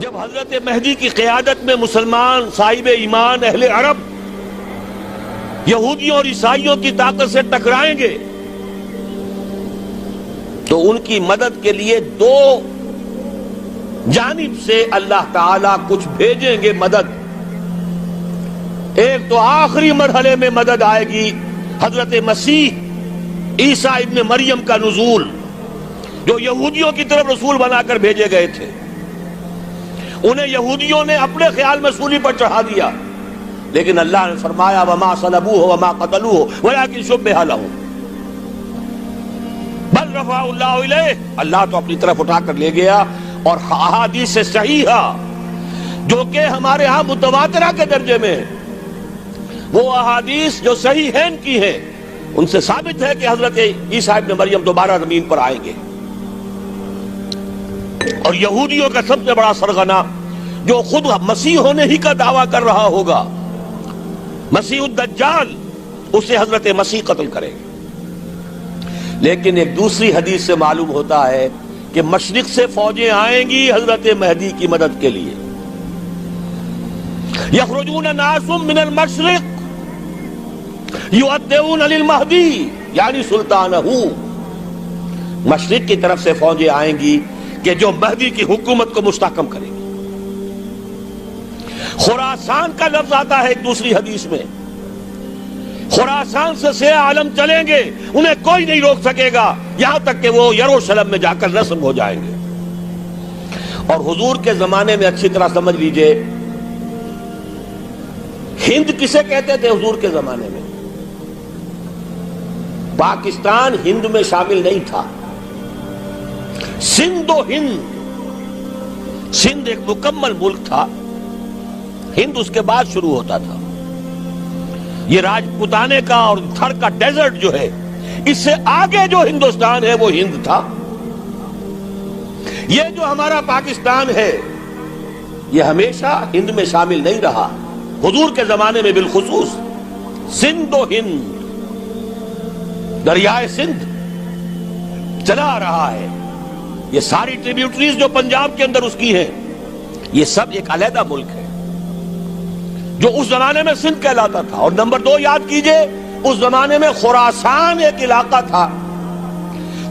جب حضرت مہدی کی قیادت میں مسلمان صاحب ایمان اہل عرب یہودیوں اور عیسائیوں کی طاقت سے ٹکرائیں گے تو ان کی مدد کے لیے دو جانب سے اللہ تعالیٰ کچھ بھیجیں گے مدد. ایک تو آخری مرحلے میں مدد آئے گی حضرت مسیح عیسیٰ ابن مریم کا نزول، جو یہودیوں کی طرف رسول بنا کر بھیجے گئے تھے. انہیں یہودیوں نے اپنے خیال میں سولی پر چڑھا دیا، لیکن اللہ نے فرمایا وما صلبوہ وما قتلوہ ولکن شبہ لہم بل رفعہ اللہ الیہ. اللہ تو اپنی طرف اٹھا کر لے گیا. اور احادیث صحیحہ جو کہ ہمارے ہاں متواترہ کے درجے میں ہیں، وہ احادیث جو صحیحین کی ہیں، ان سے ثابت ہے کہ حضرت عیسیٰ ابن مریم دوبارہ زمین پر آئیں گے. اور یہودیوں کا سب سے بڑا سرغنہ جو خود مسیح ہونے ہی کا دعویٰ کر رہا ہوگا، مسیح الدجال، اسے حضرت مسیح قتل کرے گے. لیکن ایک دوسری حدیث سے معلوم ہوتا ہے کہ مشرق سے فوجیں آئیں گی حضرت مہدی کی مدد کے لیے. یخرجون ناس من المشرق یؤدون للمہدی یعنی سلطانہ. مشرق کی طرف سے فوجیں آئیں گی کہ جو مہدی کی حکومت کو مستحکم کریں گی. خراسان کا لفظ آتا ہے ایک دوسری حدیث میں. خراسان سے سیاہ عالم چلیں گے، انہیں کوئی نہیں روک سکے گا یہاں تک کہ وہ یروشلم میں جا کر رسم ہو جائیں گے. اور حضور کے زمانے میں اچھی طرح سمجھ لیجئے، ہند کسے کہتے تھے حضور کے زمانے میں؟ پاکستان ہند میں شامل نہیں تھا. سندھ و ہند، سندھ ایک مکمل ملک تھا، ہند اس کے بعد شروع ہوتا تھا. یہ راجپوتانے کا اور تھر کا ڈیزرٹ جو ہے، اس سے آگے جو ہندوستان ہے وہ ہند تھا. یہ جو ہمارا پاکستان ہے یہ ہمیشہ ہند میں شامل نہیں رہا. حضور کے زمانے میں بالخصوص سندھ و ہند، دریائے سندھ چلا آ رہا ہے. یہ ساری ٹریبیوٹریز جو پنجاب کے اندر اس کی ہیں، یہ سب ایک علیحدہ ملک ہے جو اس زمانے میں سندھ کہلاتا تھا. اور نمبر 2 یاد کیجئے، اس زمانے میں خراسان ایک علاقہ تھا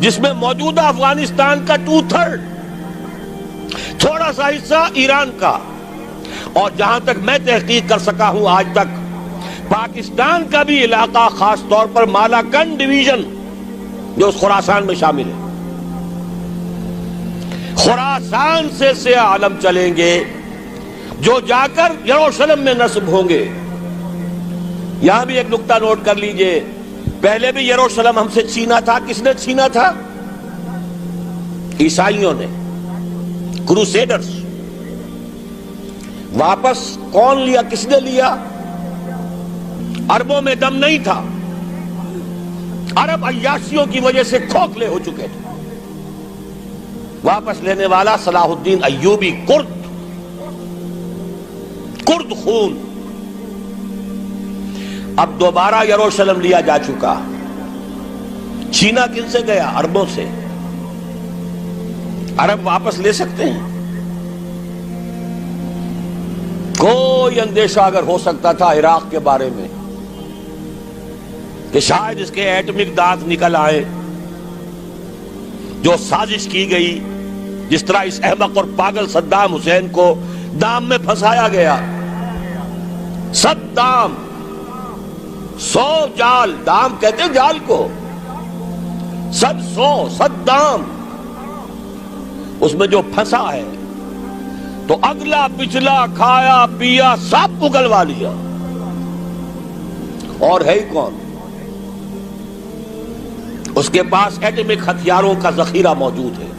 جس میں موجودہ افغانستان کا 2/3، تھوڑا سا حصہ ایران کا، اور جہاں تک میں تحقیق کر سکا ہوں آج تک پاکستان کا بھی علاقہ، خاص طور پر مالاکنڈ ڈویژن جو اس خراسان میں شامل ہے. خراسان سے سیاہ عالم چلیں گے جو جا کر یروشلم میں نصب ہوں گے. یہاں بھی ایک نقطہ نوٹ کر لیجئے، پہلے بھی یروشلم ہم سے چھینا تھا. کس نے چھینا تھا؟ عیسائیوں نے، کروسیڈرز. واپس کون لیا؟ کس نے لیا؟ عربوں میں دم نہیں تھا، عرب عیاشیوں کی وجہ سے کھوکھلے ہو چکے تھے. واپس لینے والا صلاح الدین ایوبی، کرد خون. اب دوبارہ یروشلم لیا جا چکا. چھینا کن سے گیا؟ عربوں سے. عرب واپس لے سکتے ہیں؟ کوئی اندیشہ اگر ہو سکتا تھا عراق کے بارے میں کہ شاید اس کے ایٹمک دانت نکل آئے، جو سازش کی گئی، جس طرح اس احمق اور پاگل صدام حسین کو دام میں پھنسایا گیا. صدام 100 جال، دام کہتے ہیں جال کو، 100 صدام، اس میں جو پھنسا ہے تو اگلا پچھلا کھایا پیا سب اگلوا لیا. اور ہے ہی کون؟ اس کے پاس ایٹمک ہتھیاروں کا ذخیرہ موجود ہے،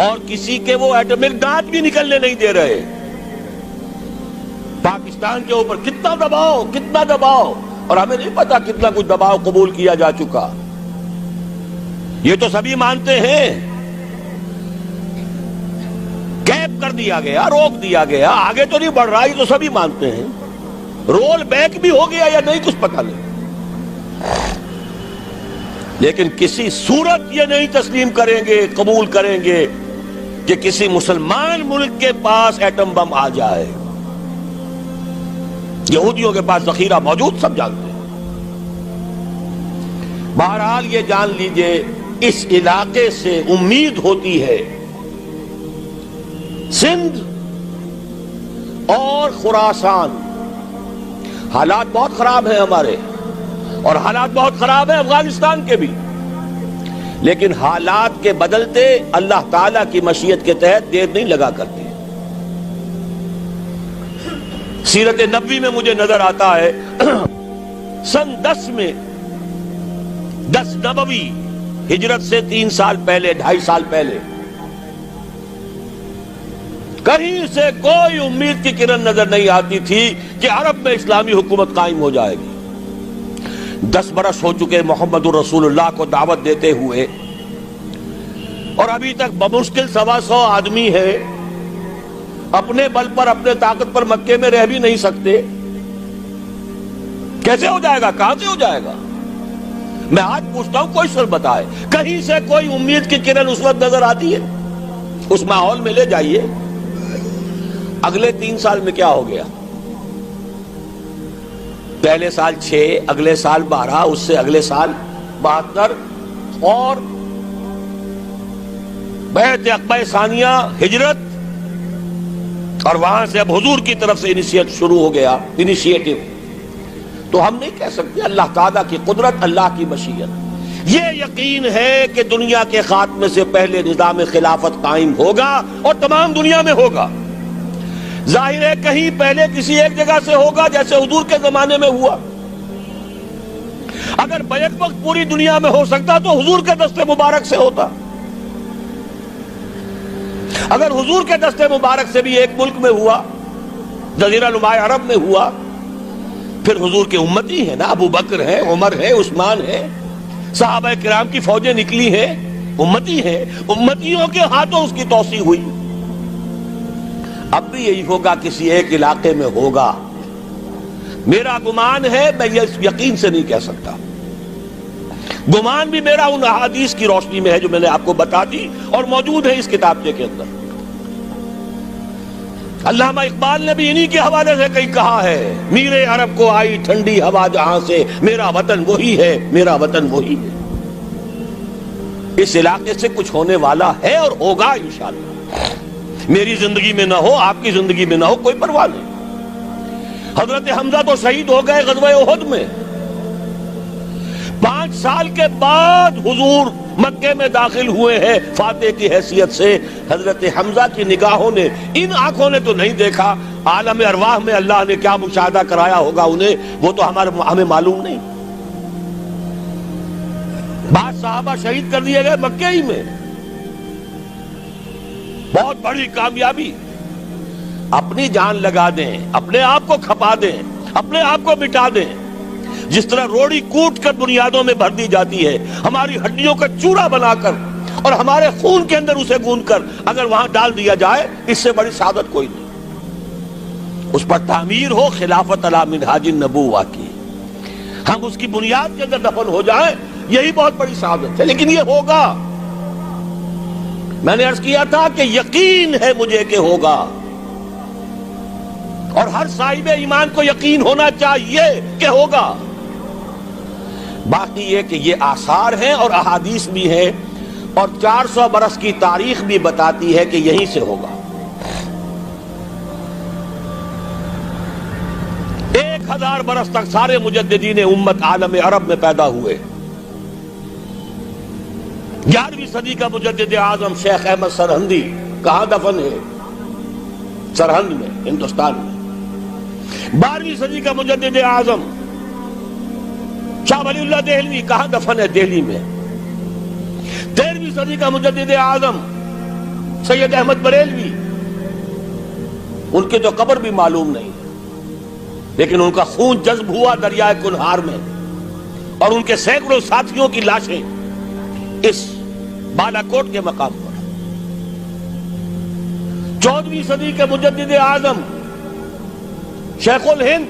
اور کسی کے وہ ایٹمک دانت بھی نکلنے نہیں دے رہے. پاکستان کے اوپر کتنا دباؤ، اور ہمیں نہیں پتا کتنا کچھ دباؤ قبول کیا جا چکا. یہ تو سبھی مانتے ہیں. کیپ کر دیا گیا، روک دیا گیا، آگے تو نہیں بڑھ رہا، یہ تو سبھی مانتے ہیں. رول بیک بھی ہو گیا یا نہیں کچھ پتہ نہیں. لیکن کسی صورت یہ نہیں تسلیم کریں گے، قبول کریں گے کہ کسی مسلمان ملک کے پاس ایٹم بم آ جائے. یہودیوں کے پاس ذخیرہ موجود، سب جانتے ہیں. بہرحال یہ جان لیجئے اس علاقے سے امید ہوتی ہے. سندھ اور خراسان حالات بہت خراب ہیں ہمارے، اور حالات بہت خراب ہیں افغانستان کے بھی، لیکن حالات کے بدلتے اللہ تعالیٰ کی مشیت کے تحت دیر نہیں لگا کرتے. سیرت نبوی میں مجھے نظر آتا ہے سن 10 میں 10 نبوی ہجرت سے 3 سال پہلے 2.5 سال پہلے کہیں سے کوئی امید کی کرن نظر نہیں آتی تھی کہ عرب میں اسلامی حکومت قائم ہو جائے گی. 10 برس ہو چکے محمد الرسول اللہ کو دعوت دیتے ہوئے، اور ابھی تک بمشکل 125 آدمی ہے. اپنے بل پر اپنے طاقت پر مکے میں رہ بھی نہیں سکتے. کیسے ہو جائے گا؟ کہاں سے ہو جائے گا؟ میں آج پوچھتا ہوں، کوئی سر بتائے کہیں سے کوئی امید کی کرن اس وقت نظر آتی ہے؟ اس ماحول میں لے جائیے. اگلے 3 سال میں کیا ہو گیا؟ پہلے سال 6، اگلے سال 12، اس سے اگلے سال 72، اور بیعت عقبہ ثانیہ ہجرت، اور وہاں سے اب حضور کی طرف سے انیشیٹ شروع ہو گیا، انیشیٹو. تو ہم نہیں کہہ سکتے اللہ تعالیٰ کی قدرت، اللہ کی مشیت. یہ یقین ہے کہ دنیا کے خاتمے سے پہلے نظام خلافت قائم ہوگا، اور تمام دنیا میں ہوگا. ظاہر ہے کہیں پہلے کسی ایک جگہ سے ہوگا، جیسے حضور کے زمانے میں ہوا. اگر بیک وقت پوری دنیا میں ہو سکتا تو حضور کے دست مبارک سے ہوتا. اگر حضور کے دست مبارک سے بھی ایک ملک میں ہوا، جزیرہ نما عرب میں ہوا، پھر حضور کے امتی ہیں نا، ابو بکر ہے، عمر ہے، عثمان ہے، صحابہ کرام کی فوجیں نکلی ہیں، امتی ہیں. امتیوں کے ہاتھوں اس کی توسیع ہوئی. اب بھی یہی ہوگا، کسی ایک علاقے میں ہوگا. میرا گمان ہے، میں یہ یقین سے نہیں کہہ سکتا. گمان بھی میرا ان احادیث کی روشنی میں ہے جو میں نے آپ کو بتا دی اور موجود ہے اس کتابچے کے اندر. علامہ اقبال نے بھی انہی کے حوالے سے کہیں کہا ہے، میرے عرب کو آئی ٹھنڈی ہوا جہاں سے، میرا وطن وہی ہے، میرا وطن وہی ہے. اس علاقے سے کچھ ہونے والا ہے اور ہوگا انشاءاللہ. میری زندگی میں نہ ہو، آپ کی زندگی میں نہ ہو، کوئی پرواہ نہیں. حضرت حمزہ تو شہید ہو گئے غزوہ احد میں. 5 سال کے بعد حضور مکے میں داخل ہوئے ہیں فاتح کی حیثیت سے. حضرت حمزہ کی نگاہوں نے، ان آنکھوں نے تو نہیں دیکھا، عالم ارواح میں اللہ نے کیا مشاہدہ کرایا ہوگا انہیں، وہ تو ہمیں معلوم نہیں. بعض صحابہ شہید کر دیے گئے مکے ہی میں. بہت بڑی کامیابی. اپنی جان لگا دیں، اپنے آپ کو کھپا دیں، اپنے آپ کو مٹا دیں. جس طرح روڑی کوٹ کر بنیادوں میں بھر دی جاتی ہے، ہماری ہڈیوں کا چورا بنا کر اور ہمارے خون کے اندر اسے گوندھ کر اگر وہاں ڈال دیا جائے، اس سے بڑی سعادت کوئی نہیں. اس پر تعمیر ہو خلافت علی منہاج النبوہ کی، ہم اس کی بنیاد کے اندر دفن ہو جائیں، یہی بہت بڑی سعادت ہے. لیکن یہ ہوگا. میں نے عرض کیا تھا کہ یقین ہے مجھے کہ ہوگا، اور ہر صاحب ایمان کو یقین ہونا چاہیے کہ ہوگا. باقی یہ کہ یہ آثار ہیں اور احادیث بھی ہیں، اور 400 برس کی تاریخ بھی بتاتی ہے کہ یہیں سے ہوگا. 1000 برس تک سارے مجددین امت عالم عرب میں پیدا ہوئے. 11ویں صدی کا مجدد اعظم شیخ احمد سرہندی کہاں دفن ہے؟ سرہند میں، ہندوستان میں. 12ویں صدی کا مجدد اعظم شاہ ولی اللہ دہلوی کہاں دفن ہے؟ دہلی میں. 13ویں صدی کا مجدد اعظم سید احمد بریلوی، ان کی تو قبر بھی معلوم نہیں، لیکن ان کا خون جذب ہوا دریائے کنہار میں، اور ان کے سینکڑوں ساتھیوں کی لاشیں اس بالا کوٹ کے مقام پر. 14ویں صدی کے مجدد اعظم شیخ الہند،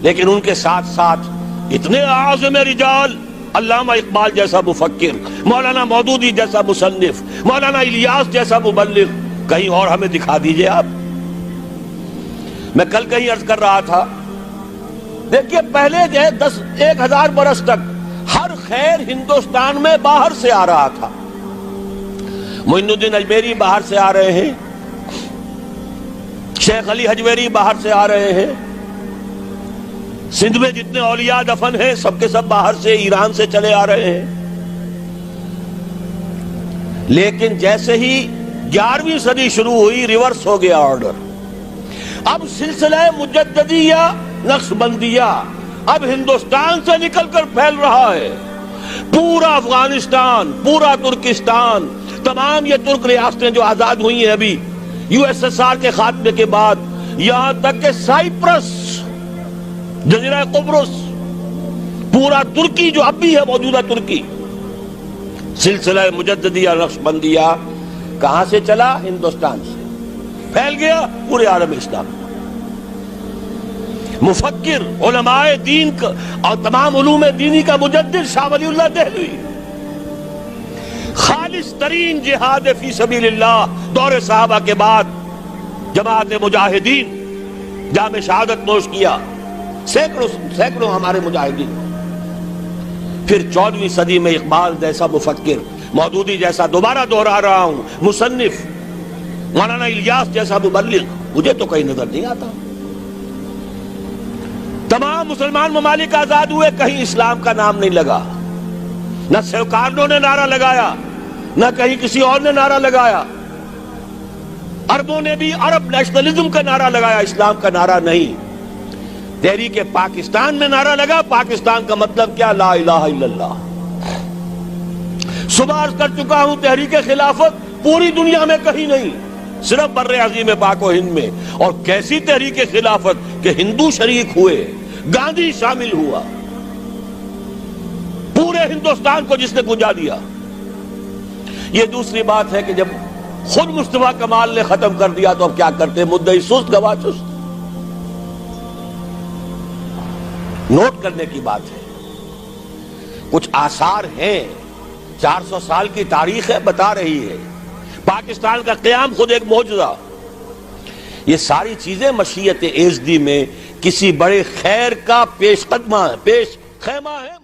لیکن ان کے ساتھ ساتھ اتنے اعظم رجال، علامہ اقبال جیسا مفکر، مولانا مودودی جیسا مصنف، مولانا الیاس جیسا مبلغ کہیں اور ہمیں دکھا دیجئے آپ. میں کل کہیں عرض کر رہا تھا، دیکھیے پہلے جو ہے 1000 برس تک ہر خیر ہندوستان میں باہر سے آ رہا تھا. معین الدین اجمیری باہر سے آ رہے ہیں، شیخ علی حجویری باہر سے آ رہے ہیں، سندھ میں جتنے اولیاء دفن ہیں سب کے سب باہر سے، ایران سے چلے آ رہے ہیں. لیکن جیسے ہی 11ویں صدی شروع ہوئی ریورس ہو گیا آرڈر. اب سلسلہ مجددیہ نقشبندیہ اب ہندوستان سے نکل کر پھیل رہا ہے. پورا افغانستان، پورا ترکستان، تمام یہ ترک ریاستیں جو آزاد ہوئی ہیں ابھی USSR کے خاتمے کے بعد، یہاں تک کہ سائپرس، جزیرہ قبرص، پورا ترکی جو اب بھی ہے موجودہ ترکی، سلسلہ مجددیہ نقشبندیہ کہاں سے چلا؟ ہندوستان سے پھیل گیا پورے عالم اسلام. مفکر، علماء دین اور تمام علوم دینی کا مجدد شاہ ولی اللہ دہلوی، خالص ترین جہاد فی سبیل اللہ دور صحابہ کے بعد جماعت مجاہدین جام شہادت نوش کیا، سینکڑوں ہمارے مجاہدین. پھر 14ویں صدی میں اقبال جیسا مفکر، مودودی جیسا، دوبارہ دوہرا رہا ہوں، مصنف، مولانا الیاس جیسا مبلغ مجھے تو کہیں نظر نہیں آتا. تمام مسلمان ممالک آزاد ہوئے، کہیں اسلام کا نام نہیں لگا. نہ سرکاروں نے نعرہ لگایا، نہ کہیں کسی اور نے نعرہ لگایا. عربوں نے بھی عرب نیشنلزم کا نعرہ لگایا، اسلام کا نعرہ نہیں. تحریک پاکستان میں نعرہ لگا، پاکستان کا مطلب کیا؟ لا الہ الا اللہ. صبح عرض کر چکا ہوں، تحریک خلافت پوری دنیا میں کہیں نہیں، صرف بر عظیم پاک و ہند میں. اور کیسی تحریک خلافت کہ ہندو شریک ہوئے، گاندھی شامل ہوا، پورے ہندوستان کو جس نے گنجا دیا. یہ دوسری بات ہے کہ جب خود مصطفیٰ کمال نے ختم کر دیا تو اب کیا کرتے؟ مدعی سست گواہ چست. نوٹ کرنے کی بات ہے، کچھ آثار ہیں، 400 سال کی تاریخ ہے، بتا رہی ہے پاکستان کا قیام خود ایک معجزہ. یہ ساری چیزیں مشیت ایزدی میں کسی بڑے خیر کا پیش خیمہ ہے.